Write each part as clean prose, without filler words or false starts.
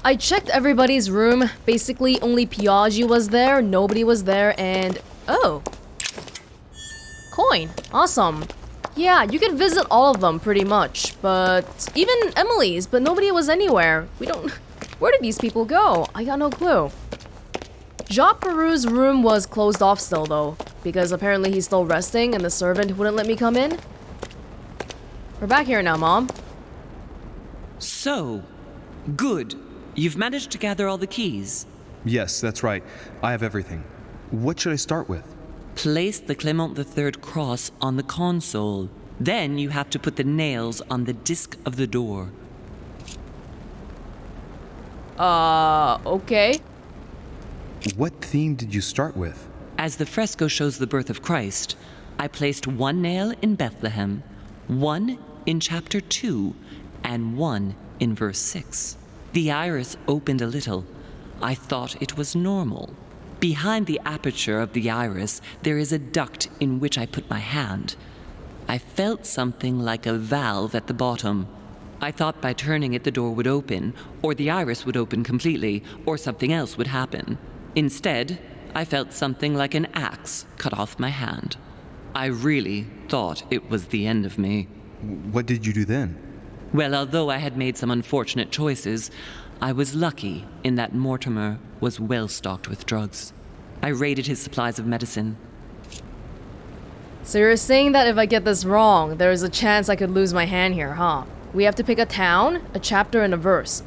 I checked everybody's room. Basically, only Piaggi was there, nobody was there, and... Oh. Coin. Awesome. Yeah, you could visit all of them, pretty much. But... even Emily's, but nobody was anywhere. We don't... Where did these people go? I got no clue. Jacques Perou's room was closed off still, though. Because apparently he's still resting, and the servant wouldn't let me come in. We're back here now, Mom. So... good. You've managed to gather all the keys. Yes, that's right. I have everything. What should I start with? Place the Clement III cross on the console. Then you have to put the nails on the disc of the door. Okay. What theme did you start with? As the fresco shows the birth of Christ, I placed one nail in Bethlehem, one in chapter 2, and one in verse 6. The iris opened a little. I thought it was normal. Behind the aperture of the iris, there is a duct in which I put my hand. I felt something like a valve at the bottom. I thought by turning it the door would open, or the iris would open completely, or something else would happen. Instead, I felt something like an axe cut off my hand. I really thought it was the end of me. What did you do then? Well, although I had made some unfortunate choices, I was lucky in that Mortimer was well stocked with drugs. I raided his supplies of medicine. So you're saying that if I get this wrong, there's a chance I could lose my hand here, huh? We have to pick a town, a chapter, and a verse.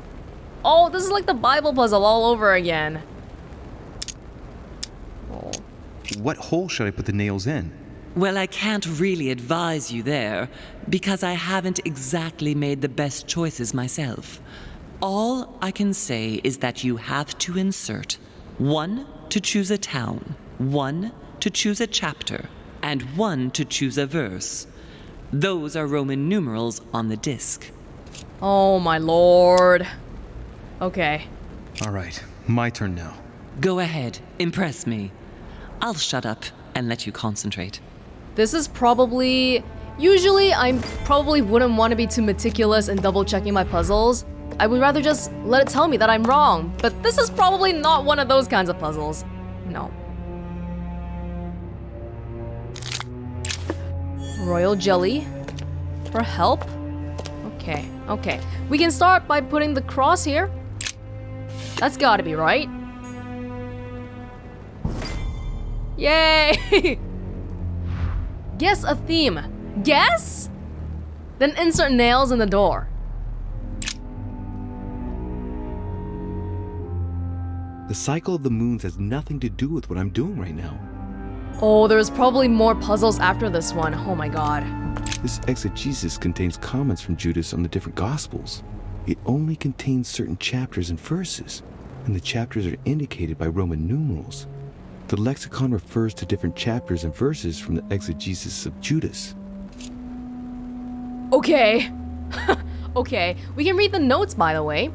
Oh, this is like the Bible puzzle all over again. Oh. What hole should I put the nails in? Well, I can't really advise you there, because I haven't exactly made the best choices myself. All I can say is that you have to insert 1 to choose a town, 1 to choose a chapter, and 1 to choose a verse. Those are Roman numerals on the disc. Oh my lord. Okay. All right, my turn now. Go ahead, impress me. I'll shut up and let you concentrate. This is probably... Usually, I probably wouldn't want to be too meticulous in double-checking my puzzles. I would rather just let it tell me that I'm wrong. But this is probably not one of those kinds of puzzles. No. Royal jelly. For help? Okay, okay. We can start by putting the cross here. That's gotta be right. Yay! Guess a theme. Guess? Then insert nails in the door. The cycle of the moons has nothing to do with what I'm doing right now. Oh, there's probably more puzzles after this one. Oh my god. This exegesis contains comments from Judas on the different Gospels. It only contains certain chapters and verses, and the chapters are indicated by Roman numerals. The lexicon refers to different chapters and verses from the exegesis of Judas. Okay. Okay, we can read the notes, by the way.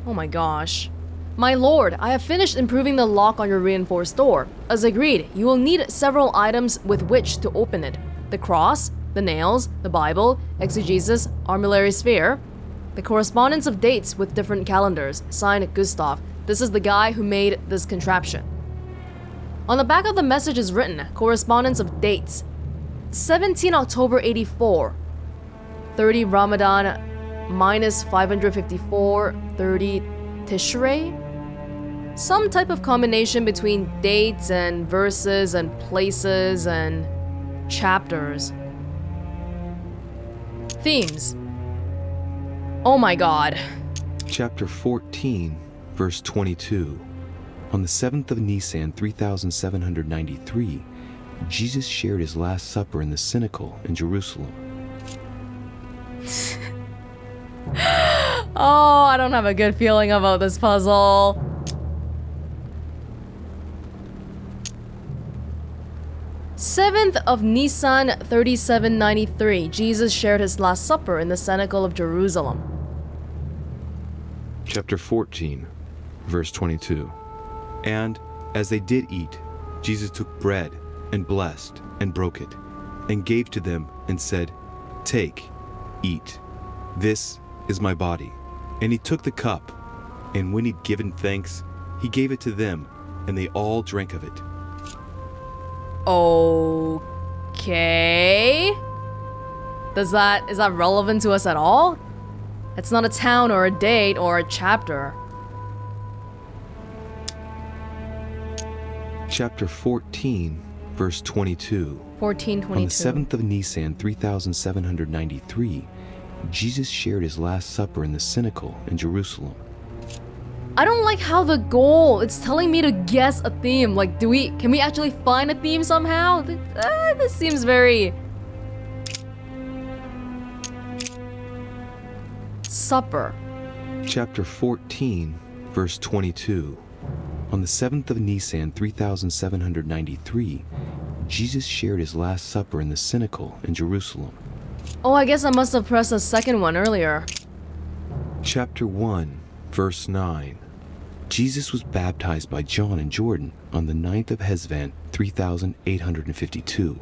Oh my gosh. My lord, I have finished improving the lock on your reinforced door. As agreed, you will need several items with which to open it. The cross, the nails, the Bible, exegesis, armillary sphere. The correspondence of dates with different calendars. Signed, Gustav. This is the guy who made this contraption. On the back of the message is written, correspondence of dates. 17 October 84. 30 Ramadan minus 554, 30 Tishrei? Some type of combination between dates and verses and places and chapters. Themes. Oh my god. Chapter 14, verse 22. On the 7th of Nisan, 3793, Jesus shared his Last Supper in the Cenacle in Jerusalem. Oh, I don't have a good feeling about this puzzle. Seventh of Nisan, 3793. Jesus shared his Last Supper in the Cenacle of Jerusalem. Chapter 14, verse 22. And as they did eat, Jesus took bread and blessed and broke it and gave to them and said, "Take, eat. This is my body." And he took the cup, and when he'd given thanks, he gave it to them, and they all drank of it. Okay. Is that relevant to us at all? It's not a town or a date or a chapter. Chapter 14, verse 22. 14:22. On the 7th of Nisan, 3793, Jesus shared his Last Supper in the Cenacle in Jerusalem. I don't like how it's telling me to guess a theme. Like, can we actually find a theme somehow? This seems very... Supper. Chapter 14, verse 22. On the 7th of Nisan, 3793, Jesus shared his Last Supper in the Cenacle in Jerusalem. Oh, I guess I must have pressed the second one earlier. Chapter 1, verse 9. Jesus was baptized by John in Jordan on the 9th of Hesvan, 3852.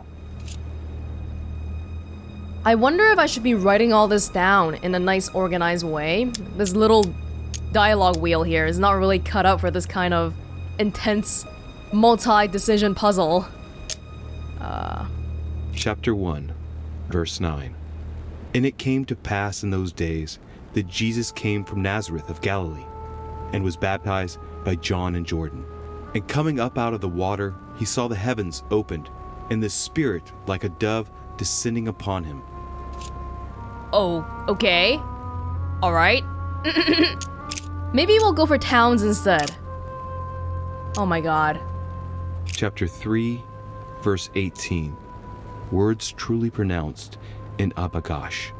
I wonder if I should be writing all this down in a nice organized way. This little dialogue wheel here is not really cut out for this kind of intense multi-decision puzzle. Chapter 1, verse 9. And it came to pass in those days that Jesus came from Nazareth of Galilee, and was baptized by John in Jordan. And coming up out of the water, he saw the heavens opened, and the Spirit like a dove descending upon him. Oh, okay. Alright. Maybe we'll go for towns instead. Oh my god. Chapter 3, verse 18. Words truly pronounced in Abagash.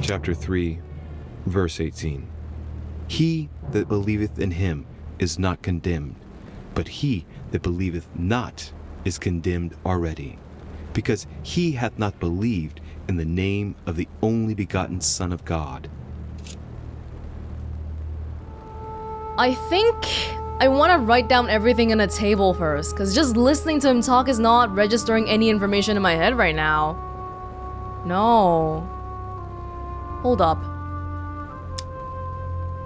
Chapter 3, verse 18. He that believeth in him is not condemned, but he that believeth not is condemned already, because he hath not believed in the name of the only begotten Son of God. I think I want to write down everything in a table first, because just listening to him talk is not registering any information in my head right now. No. Hold up.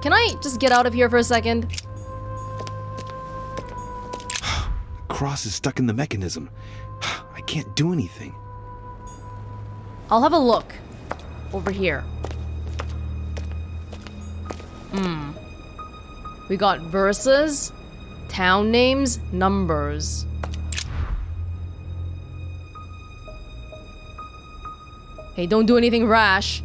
Can I just get out of here for a second? The cross is stuck in the mechanism. I can't do anything. I'll have a look. Over here. We got verses, town names, numbers. Hey, don't do anything rash.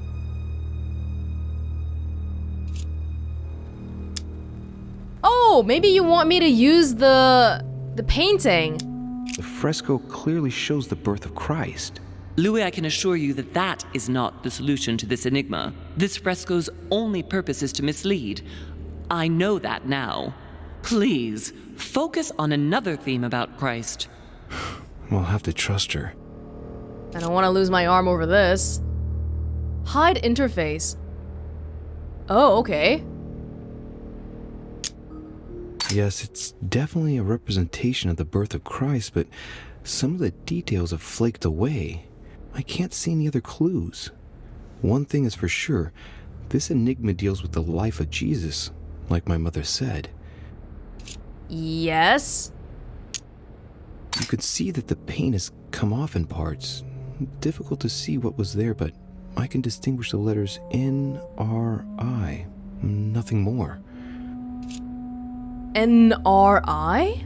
Oh, maybe you want me to use the painting. The fresco clearly shows the birth of Christ. Louis, I can assure you that that is not the solution to this enigma. This fresco's only purpose is to mislead. I know that now. Please, focus on another theme about Christ. We'll have to trust her. I don't want to lose my arm over this. Hide interface. Oh, okay. Yes, it's definitely a representation of the birth of Christ, but some of the details have flaked away. I can't see any other clues. One thing is for sure, this enigma deals with the life of Jesus, like my mother said. Yes? You could see that the paint has come off in parts. Difficult to see what was there, but I can distinguish the letters N-R-I. Nothing more. N-R-I?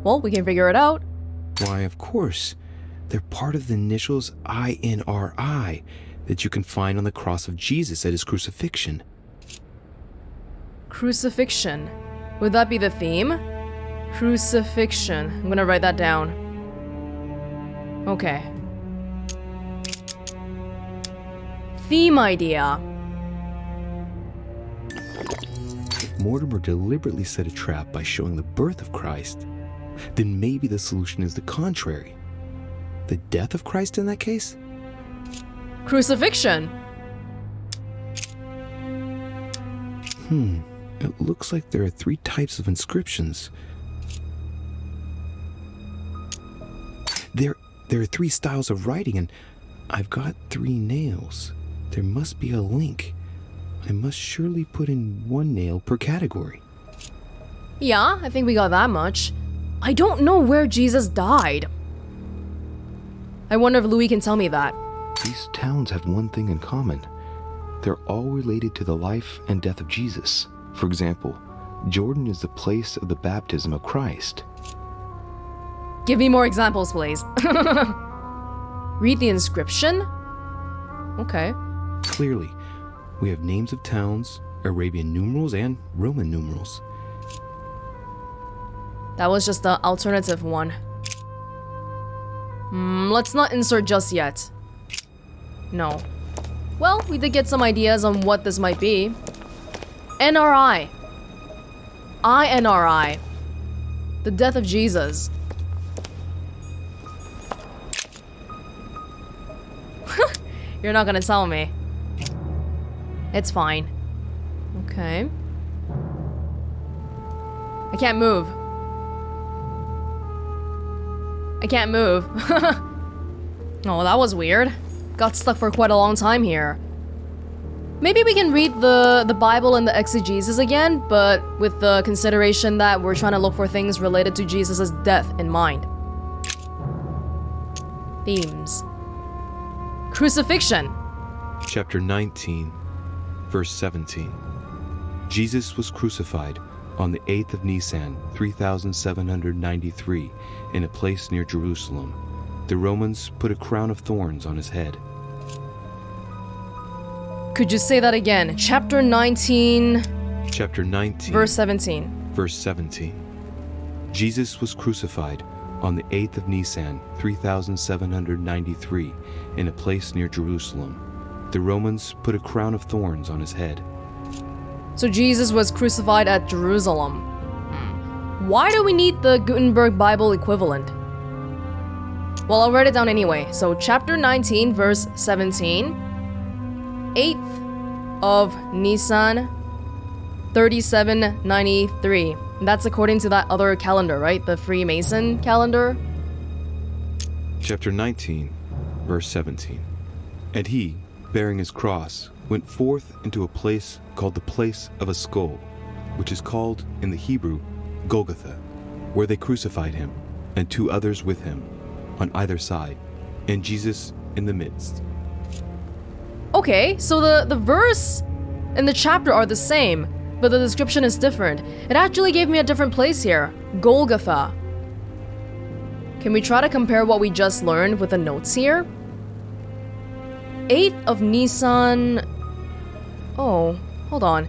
Well, we can figure it out. Why, of course. They're part of the initials I-N-R-I that you can find on the cross of Jesus at his crucifixion. Crucifixion. Would that be the theme? Crucifixion. I'm gonna write that down. Okay. Theme idea. If Mortimer deliberately set a trap by showing the birth of Christ, then maybe the solution is the contrary. The death of Christ in that case? Crucifixion. It looks like there are 3 types of inscriptions. There are 3 styles of writing, and I've got 3 nails. There must be a link. I must surely put in one nail per category. Yeah, I think we got that much. I don't know where Jesus died. I wonder if Louis can tell me that. These towns have one thing in common. They're all related to the life and death of Jesus. For example, Jordan is the place of the baptism of Christ. Give me more examples, please. Read the inscription? Okay. Clearly, we have names of towns, Arabian numerals, and Roman numerals. That was just the alternative one. Let's not insert just yet. No. Well, we did get some ideas on what this might be. NRI. INRI. The death of Jesus. You're not gonna tell me. It's fine. Okay. I can't move. I can't move. Oh, that was weird. Got stuck for quite a long time here. Maybe we can read the Bible and the exegesis again, but with the consideration that we're trying to look for things related to Jesus' death in mind. Themes. Crucifixion. Chapter 19, verse 17. Jesus was crucified on the 8th of Nisan, 3793, in a place near Jerusalem. The Romans put a crown of thorns on his head. Could you say that again? Chapter 19... Chapter 19, Verse 17. verse 17. Jesus was crucified on the 8th of Nisan, 3793, in a place near Jerusalem. The Romans put a crown of thorns on his head. So Jesus was crucified at Jerusalem. Why do we need the Gutenberg Bible equivalent? Well, I'll write it down anyway. So chapter 19, verse 17. 8th of Nisan, 3793. That's according to that other calendar, right? The Freemason calendar? Chapter 19, verse 17. And he, bearing his cross, went forth into a place called the place of a skull, which is called in the Hebrew Golgotha, where they crucified him, and 2 others with him, on either side, and Jesus in the midst. Okay, so the verse and the chapter are the same, but the description is different. It actually gave me a different place here. Golgotha. Can we try to compare what we just learned with the notes here? 8th of Nisan... Oh, hold on.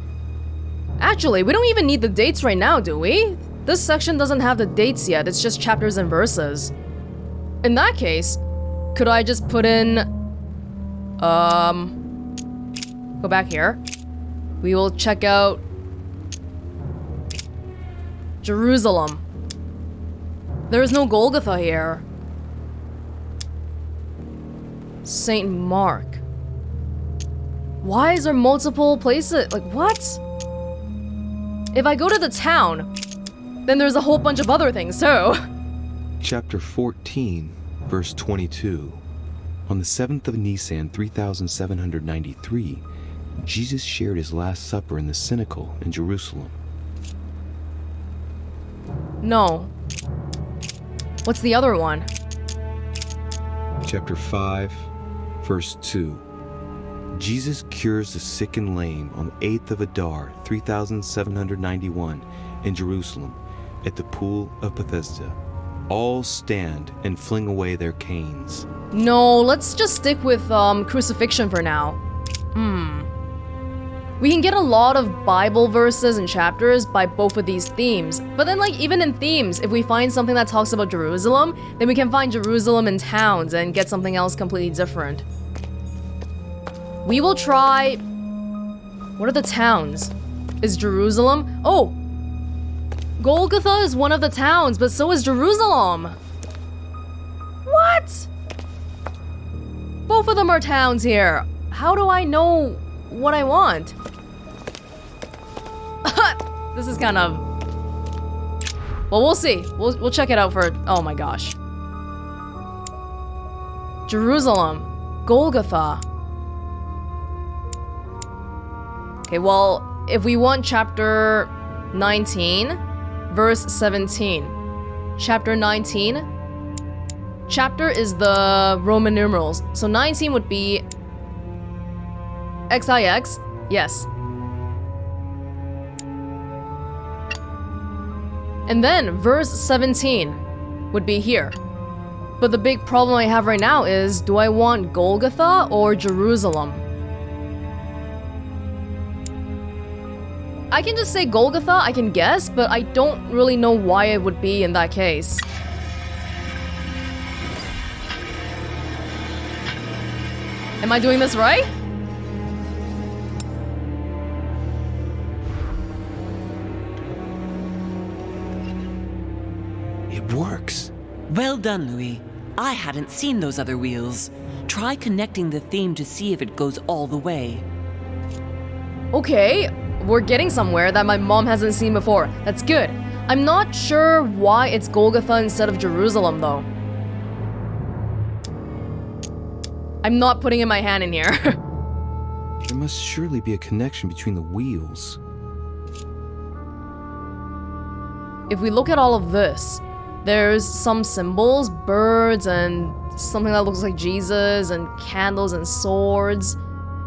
Actually, we don't even need the dates right now, do we? This section doesn't have the dates yet, it's just chapters and verses. In that case, could I just put in... Go back here. We will check out... Jerusalem. There is no Golgotha here. Saint Mark. Why is there multiple places? Like, what? If I go to the town, then there's a whole bunch of other things too. Chapter 14, verse 22. On the 7th of Nisan, 3793, Jesus shared his last supper in the cenacle in Jerusalem. No. What's the other one? Chapter 5, verse 2. Jesus cures the sick and lame on the 8th of Adar, 3791, in Jerusalem, at the pool of Bethesda. All stand and fling away their canes. No, let's just stick with crucifixion for now. We can get a lot of Bible verses and chapters by both of these themes. But then, like, even in themes, if we find something that talks about Jerusalem, then we can find Jerusalem in towns and get something else completely different. We will try... What are the towns? Is Jerusalem... Oh! Golgotha is one of the towns, but so is Jerusalem! What? Both of them are towns here. How do I know what I want? This is kind of... Well, we'll see. We'll check it out for... Oh my gosh. Jerusalem. Golgotha. Okay, well, if we want chapter 19, verse 17. Chapter 19. Chapter is the Roman numerals. So 19 would be XIX. Yes. And then verse 17 would be here. But the big problem I have right now is, do I want Golgotha or Jerusalem? I can just say Golgotha, I can guess, but I don't really know why it would be in that case. Am I doing this right? It works. Well done, Louis. I hadn't seen those other wheels. Try connecting the theme to see if it goes all the way. Okay, we're getting somewhere that my mom hasn't seen before. That's good. I'm not sure why it's Golgotha instead of Jerusalem, though. I'm not putting in my hand in here. There must surely be a connection between the wheels. If we look at all of this, there's some symbols, birds, and something that looks like Jesus, and candles and swords.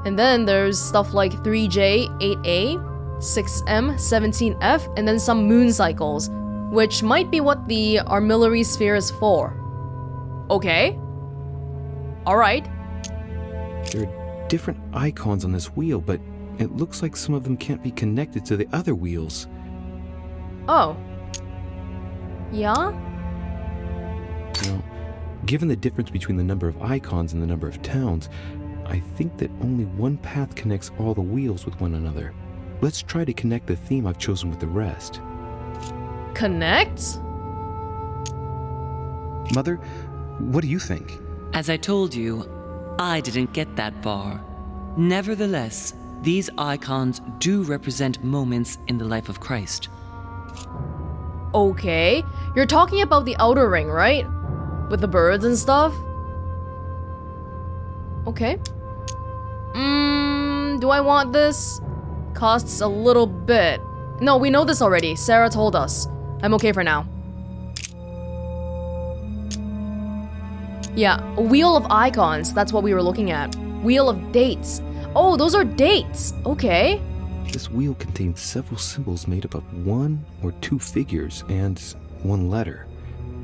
And then there's stuff like 3J, 8A, 6M, 17F, and then some moon cycles, which might be what the armillary sphere is for. Okay. Alright. There are different icons on this wheel, but it looks like some of them can't be connected to the other wheels. Oh. Yeah? Now, given the difference between the number of icons and the number of towns, I think that only one path connects all the wheels with one another. Let's try to connect the theme I've chosen with the rest. Connect? Mother, what do you think? As I told you, I didn't get that far. Nevertheless, these icons do represent moments in the life of Christ. Okay. You're talking about the outer ring, right? With the birds and stuff? Okay. Do I want this? Costs a little bit. No, we know this already. Sarah told us. I'm okay for now. Yeah, a wheel of icons. That's what we were looking at. Wheel of dates. Oh, those are dates. Okay. This wheel contains several symbols made up of one or two figures and one letter.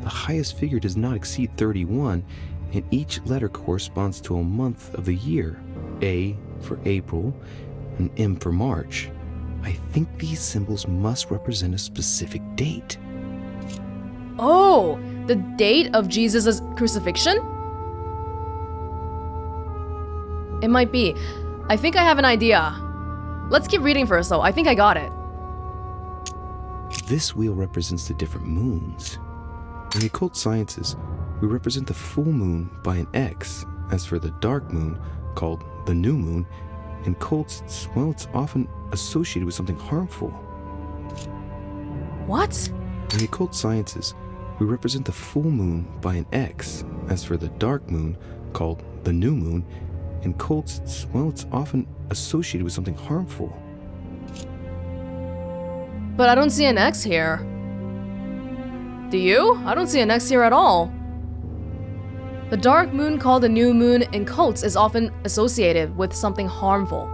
The highest figure does not exceed 31, and each letter corresponds to a month of the year. A for April, and M for March. I think these symbols must represent a specific date. Oh, the date of Jesus' crucifixion? It might be. I think I have an idea. Let's keep reading first, though. I think I got it. This wheel represents the different moons. In the occult sciences, we represent the full moon by an X. As for the dark moon, called the new moon, in cults, it's often associated with something harmful. What? In the occult sciences, we represent the full moon by an X. As for the dark moon, called the new moon, in cults, it's often associated with something harmful. But I don't see an X here. Do you? I don't see an X here at all. The dark moon called the new moon in cults is often associated with something harmful.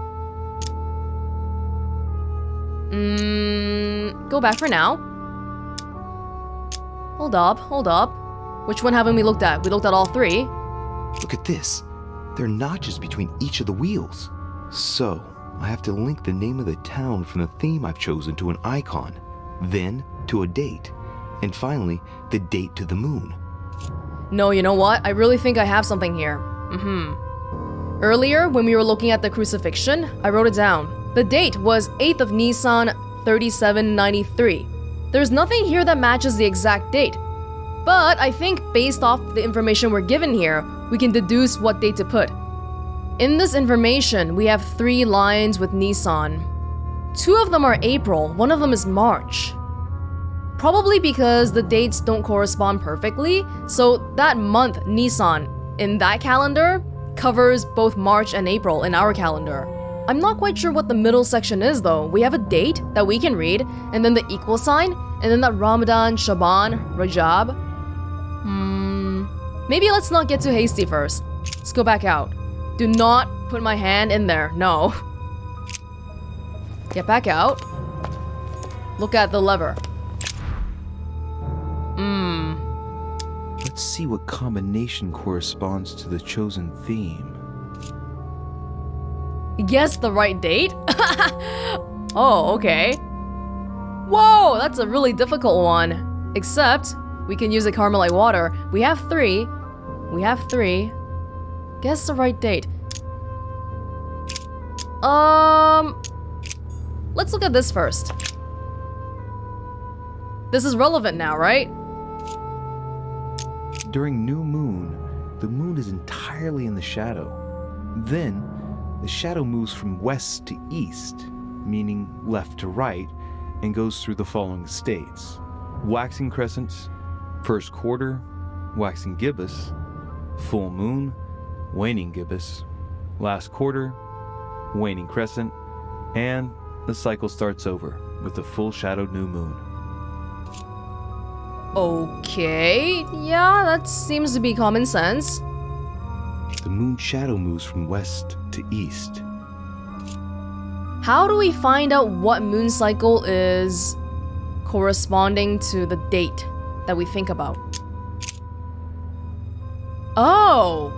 Go back for now. Hold up. Which one haven't we looked at? We looked at all three. Look at this. There are notches between each of the wheels. So, I have to link the name of the town from the theme I've chosen to an icon, then to a date, and finally, the date to the moon. No, you know what? I really think I have something here. Earlier, when we were looking at the crucifixion, I wrote it down. The date was 8th of Nisan, 3793. There's nothing here that matches the exact date. But I think based off the information we're given here, we can deduce what date to put. In this information, we have 3 lines with Nisan. 2 of them are April, 1 of them is March. Probably because the dates don't correspond perfectly, so that month, Nisan, in that calendar, covers both March and April in our calendar. I'm not quite sure what the middle section is though. We have a date that we can read, and then the equal sign, and then that Ramadan, Shaban, Rajab. Maybe let's not get too hasty first. Let's go back out. Do not put my hand in there, no. Get back out. Look at the lever. Let's see what combination corresponds to the chosen theme. Guess the right date? Oh, okay. Whoa, that's a really difficult one. Except, we can use a Carmelite water. We have 3. We have 3. Guess the right date. Let's look at this first. This is relevant now, right? During new moon, the moon is entirely in the shadow. Then, the shadow moves from west to east, meaning left to right, and goes through the following states: waxing crescents, first quarter, waxing gibbous, full moon, waning gibbous, last quarter, waning crescent, and the cycle starts over with the full shadowed new moon. Okay, yeah, that seems to be common sense. The moon shadow moves from west to east. How do we find out what moon cycle is corresponding to the date that we think about? Oh,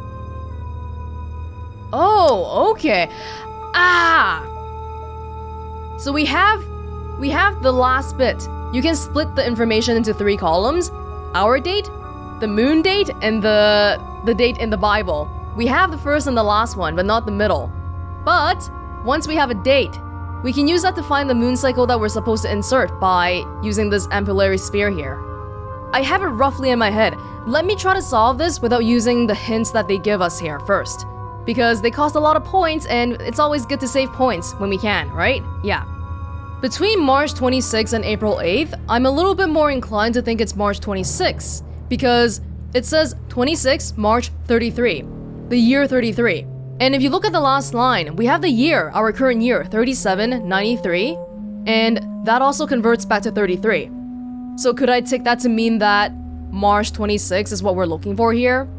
okay. So we have the last bit. You can split the information into 3 columns: our date, the moon date, and the date in the Bible. We have the first and the last one, but not the middle. But once we have a date, we can use that to find the moon cycle that we're supposed to insert by using this ampullary sphere here. I have it roughly in my head. Let me try to solve this without using the hints that they give us here first, because they cost a lot of points and it's always good to save points when we can, right? Yeah. Between March 26th and April 8th, I'm a little bit more inclined to think it's March 26th, because it says 26 March 33, the year 33. And if you look at the last line, we have the year, our current year, 3793, and that also converts back to 33. So could I take that to mean that March 26 is what we're looking for here?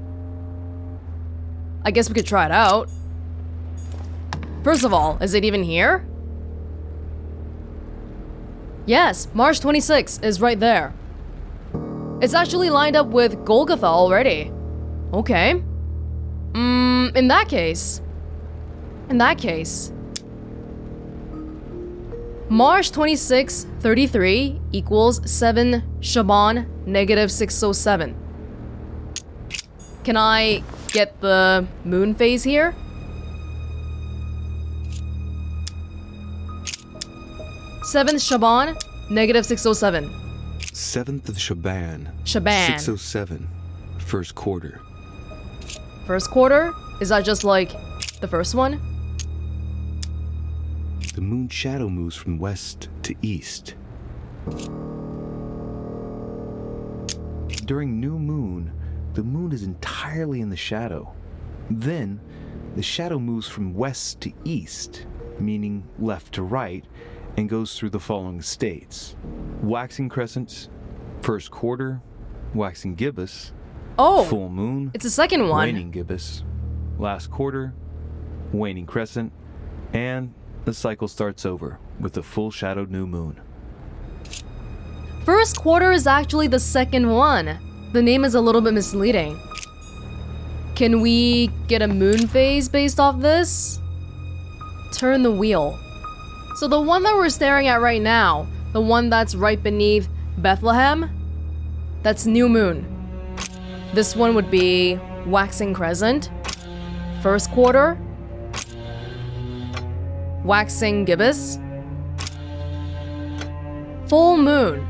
I guess we could try it out. First of all, is it even here? Yes, March 26 is right there. It's actually lined up with Golgotha already. Okay. In that case, March 26, 33 equals 7 Shaban negative 607. Can I get the moon phase here? Seventh Shaban negative 607. 7th of Shaban. 607. First quarter. First quarter? Is that just like the first one? The moon shadow moves from west to east. During new moon, the moon is entirely in the shadow. Then, the shadow moves from west to east, meaning left to right, and goes through the following states: waxing crescents, first quarter, waxing gibbous, full moon, it's the second one, waning gibbous, last quarter, waning crescent, and the cycle starts over with the full shadowed new moon. First quarter is actually the second one. The name is a little bit misleading. Can we get a moon phase based off this? Turn the wheel. So the one that we're staring at right now, the one that's right beneath Bethlehem, that's new moon. This one would be waxing crescent, first quarter, waxing gibbous, full moon.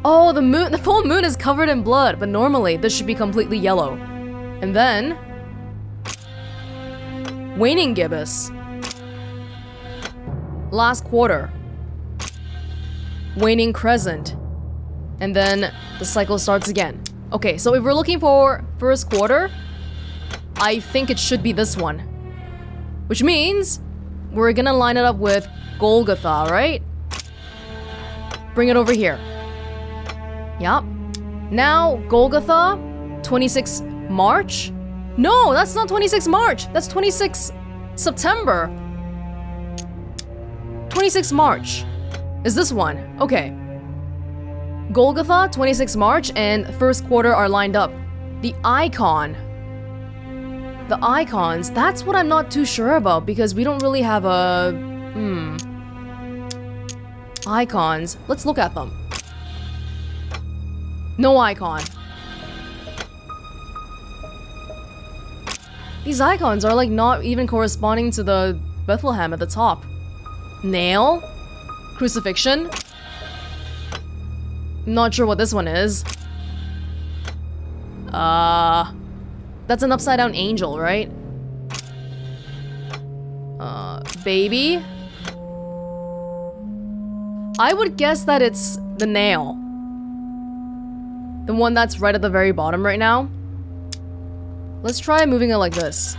Oh, the full moon is covered in blood, but normally this should be completely yellow. And then waning gibbous. Last quarter, waning crescent, and then the cycle starts again. Okay, so if we're looking for first quarter, I think it should be this one, which means we're gonna line it up with Golgotha, right? Bring it over here. Yup. Now, Golgotha, 26 March? No, that's not 26 March. That's 26 September. 26 March. Is this one? Okay. Golgotha, 26 March, and first quarter are lined up. The icon. The icons, that's what I'm not too sure about because we don't really have a... Icons. Let's look at them. No icon. These icons are like not even corresponding to the Bethlehem at the top. Nail? Crucifixion? Not sure what this one is. That's an upside down angel, right? Baby? I would guess that it's the nail. The one that's right at the very bottom right now. Let's try moving it like this.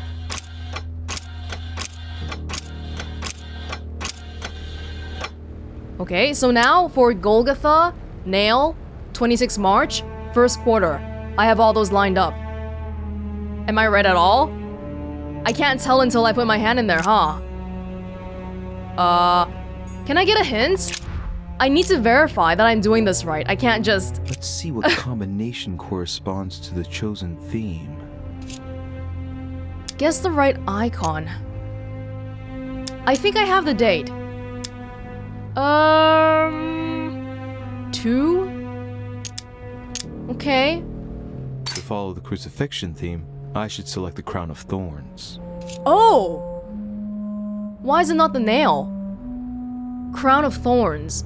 Okay, so now for Golgotha, nail, 26 March, first quarter. I have all those lined up. Am I right at all? I can't tell until I put my hand in there, huh? Can I get a hint? I need to verify that I'm doing this right. I can't just... Let's see what combination corresponds to the chosen theme. Guess the right icon. I think I have the date. 2? Okay. To follow the crucifixion theme, I should select the crown of thorns. Oh! Why is it not the nail? Crown of thorns.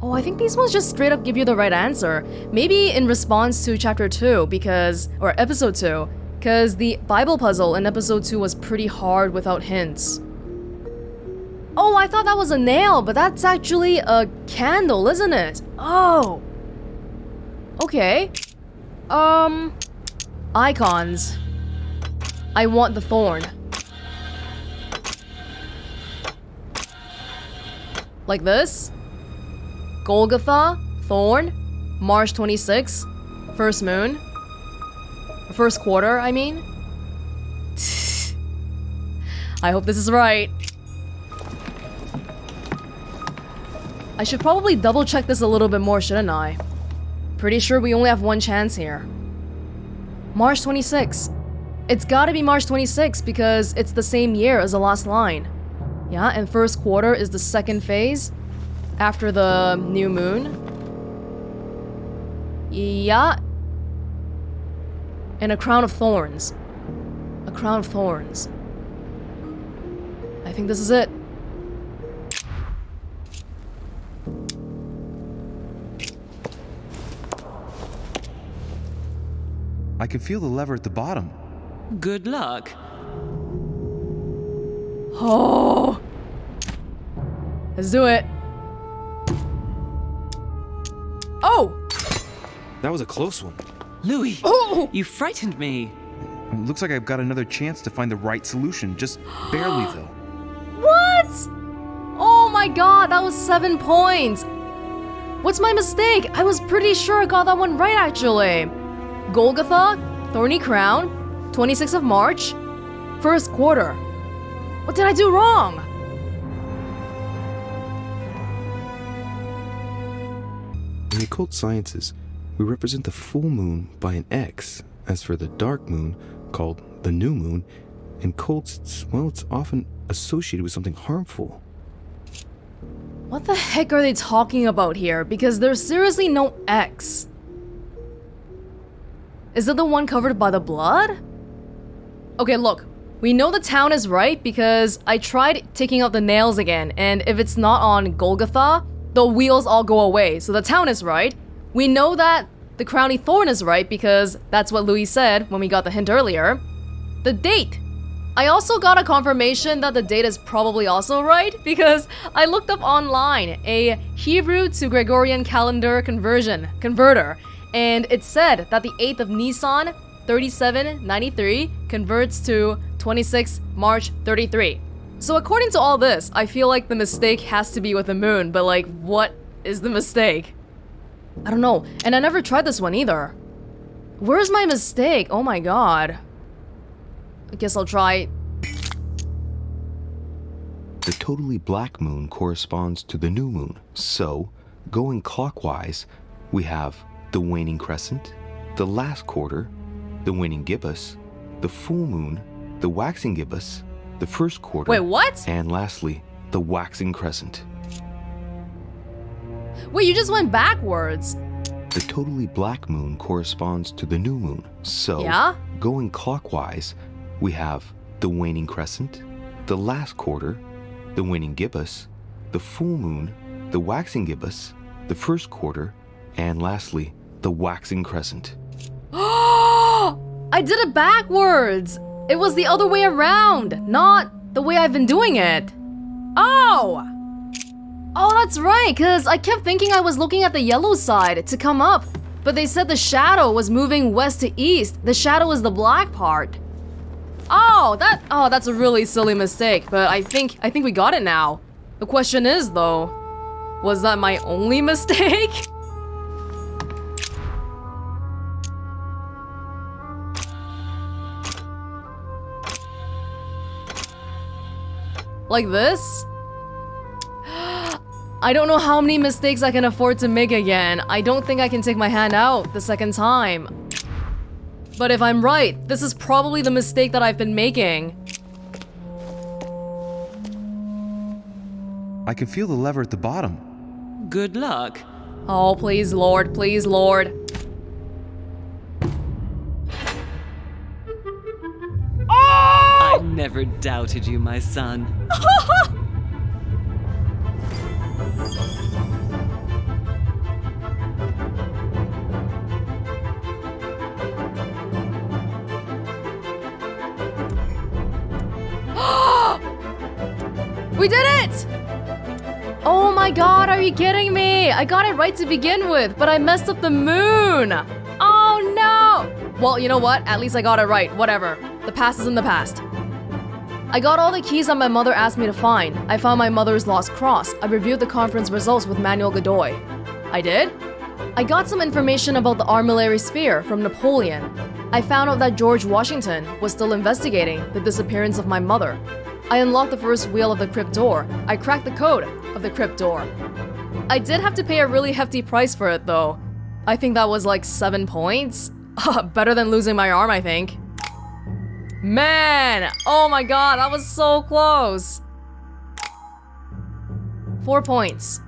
Oh, I think these ones just straight up give you the right answer. Maybe in response to chapter 2 because... or episode 2. Because the Bible puzzle in episode 2 was pretty hard without hints. Oh, I thought that was a nail, but that's actually a candle, isn't it? Oh. Okay. Icons. I want the thorn. Like this. Golgotha, thorn, March 26, first moon. First quarter, I mean. I hope this is right. I should probably double check this a little bit more, shouldn't I? Pretty sure we only have one chance here. March 26. It's gotta be March 26 because it's the same year as the last line. Yeah, and first quarter is the second phase after the new moon. Yeah. And a crown of thorns. A crown of thorns. I think this is it. I can feel the lever at the bottom. Good luck. Oh. Let's do it. Oh! That was a close one. Louis, Oh! you frightened me. It looks like I've got another chance to find the right solution. Just barely, though. What? Oh my god, that was 7 points. What's my mistake? I was pretty sure I got that one right, actually. Golgotha, thorny crown, 26th of March, first quarter. What did I do wrong? In the occult sciences, we represent the full moon by an X. As for the dark moon, called the new moon, in cults, it's often associated with something harmful. What the heck are they talking about here? Because there's seriously no X. Is it the one covered by the blood? Okay, look. We know the town is right because I tried taking out the nails again, and if it's not on Golgotha, the wheels all go away, so the town is right. We know that the crowny thorn is right because that's what Louis said when we got the hint earlier. The date. I also got a confirmation that the date is probably also right because I looked up online a Hebrew to Gregorian calendar converter, and it said that the 8th of Nisan 3793 converts to 26 March 33. So according to all this, I feel like the mistake has to be with the moon, but like, what is the mistake? I don't know, and I never tried this one either. Where's my mistake? Oh my god. I guess I'll try... The totally black moon corresponds to the new moon. So, going clockwise, we have the waning crescent, the last quarter, the waning gibbous, the full moon, the waxing gibbous, the first quarter. Wait, what? And lastly, the waxing crescent. Wait, you just went backwards. The totally black moon corresponds to the new moon. So, Yeah? going clockwise, we have the waning crescent, the last quarter, the waning gibbous, the full moon, the waxing gibbous, the first quarter, and lastly, the waxing crescent. I did it backwards! It was the other way around, not the way I've been doing it. Oh! Oh, that's right, because I kept thinking I was looking at the yellow side to come up, but they said the shadow was moving west to east. The shadow is the black part. Oh, that's a really silly mistake, but I think we got it now. The question is, though, was that my only mistake? Like this? I don't know how many mistakes I can afford to make again. I don't think I can take my hand out the second time. But if I'm right, this is probably the mistake that I've been making. I can feel the lever at the bottom. Good luck. Oh, please, Lord, please, Lord. I never doubted you, my son. We did it! Oh my god, are you kidding me? I got it right to begin with, but I messed up the moon. Oh no! Well, you know what? At least I got it right. Whatever. The past is in the past. I got all the keys that my mother asked me to find. I found my mother's lost cross. I reviewed the conference results with Manuel Godoy. I did? I got some information about the armillary sphere from Napoleon. I found out that George Washington was still investigating the disappearance of my mother. I unlocked the first wheel of the Crypt Door. I cracked the code of the Crypt Door. I did have to pay a really hefty price for it though. I think that was like 7 points. Better than losing my arm, I think. Man! Oh my god, that was so close! 4 points.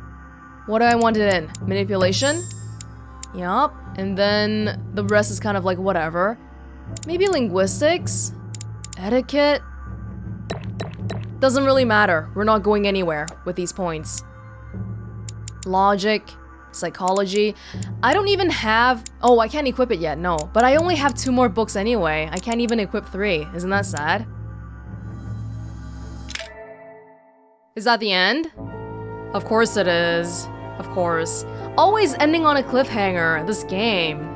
What do I want it in? Manipulation? Yup. And then the rest is kind of like whatever. Maybe linguistics? Etiquette? Doesn't really matter. We're not going anywhere with these points. Logic, psychology. I don't even have... Oh, I can't equip it yet, no. But I only have 2 more books anyway. I can't even equip 3. Isn't that sad? Is that the end? Of course it is. Of course. Always ending on a cliffhanger, this game.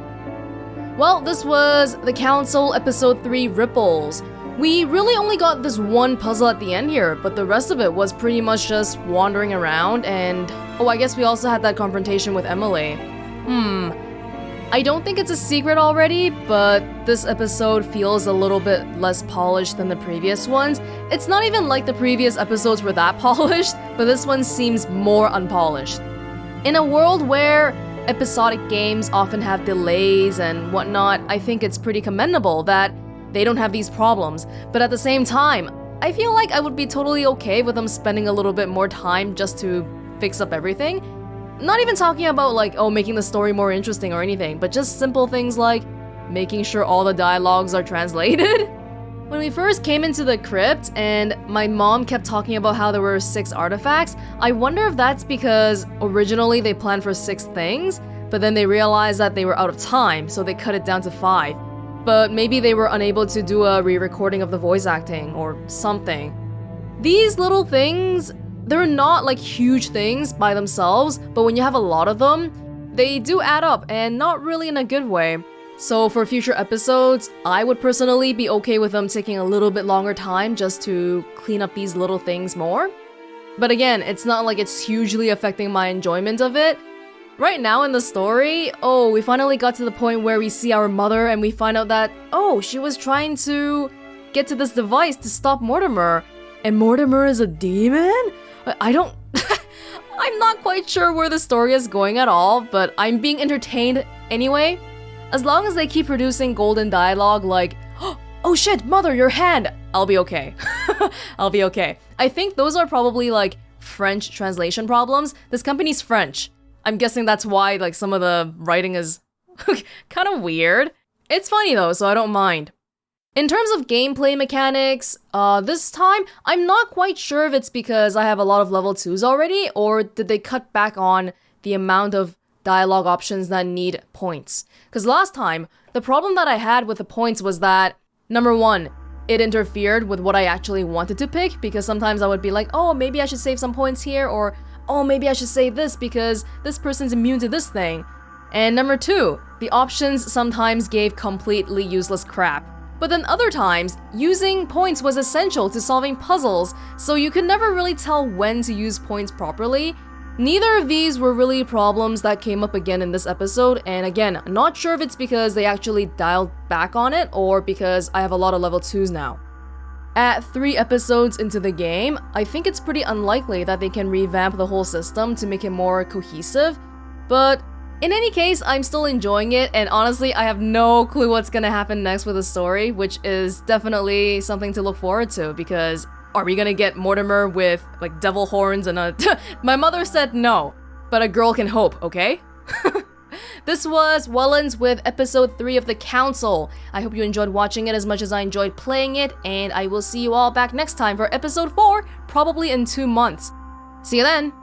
Well, this was The Council Episode 3 Ripples. We really only got this one puzzle at the end here, but the rest of it was pretty much just wandering around and... Oh, I guess we also had that confrontation with Emily. I don't think it's a secret already, but this episode feels a little bit less polished than the previous ones. It's not even like the previous episodes were that polished, but this one seems more unpolished. In a world where episodic games often have delays and whatnot, I think it's pretty commendable that they don't have these problems, but at the same time, I feel like I would be totally okay with them spending a little bit more time just to fix up everything. Not even talking about like, oh, making the story more interesting or anything, but just simple things like making sure all the dialogues are translated. When we first came into the crypt and my mom kept talking about how there were 6 artifacts, I wonder if that's because originally they planned for 6 things, but then they realized that they were out of time, so they cut it down to 5. But maybe they were unable to do a re-recording of the voice acting or something. These little things, they're not like huge things by themselves, but when you have a lot of them, they do add up and not really in a good way. So for future episodes, I would personally be okay with them taking a little bit longer time just to clean up these little things more. But again, it's not like it's hugely affecting my enjoyment of it. Right now in the story, we finally got to the point where we see our mother and we find out that, she was trying to get to this device to stop Mortimer. And Mortimer is a demon? I'm not quite sure where the story is going at all, but I'm being entertained anyway. As long as they keep producing golden dialogue like, oh shit, mother, your hand, I'll be okay. I'll be okay. I think those are probably like French translation problems. This company's French. I'm guessing that's why like some of the writing is kind of weird. It's funny though, so I don't mind. In terms of gameplay mechanics, this time, I'm not quite sure if it's because I have a lot of level 2s already, or did they cut back on the amount of dialogue options that need points. Because last time, the problem that I had with the points was that, number one, it interfered with what I actually wanted to pick, because sometimes I would be like, maybe I should save some points here, or maybe I should save this because this person's immune to this thing. And number two, the options sometimes gave completely useless crap. But then other times, using points was essential to solving puzzles, so you could never really tell when to use points properly. Neither of these were really problems that came up again in this episode, and again, not sure if it's because they actually dialed back on it or because I have a lot of level 2s now. At 3 episodes into the game, I think it's pretty unlikely that they can revamp the whole system to make it more cohesive, but in any case, I'm still enjoying it, and honestly, I have no clue what's gonna happen next with the story, which is definitely something to look forward to, because are we gonna get Mortimer with, like, devil horns and a... My mother said no, but a girl can hope, okay? This was Welonz with episode 3 of The Council. I hope you enjoyed watching it as much as I enjoyed playing it, and I will see you all back next time for episode 4, probably in 2 months. See you then!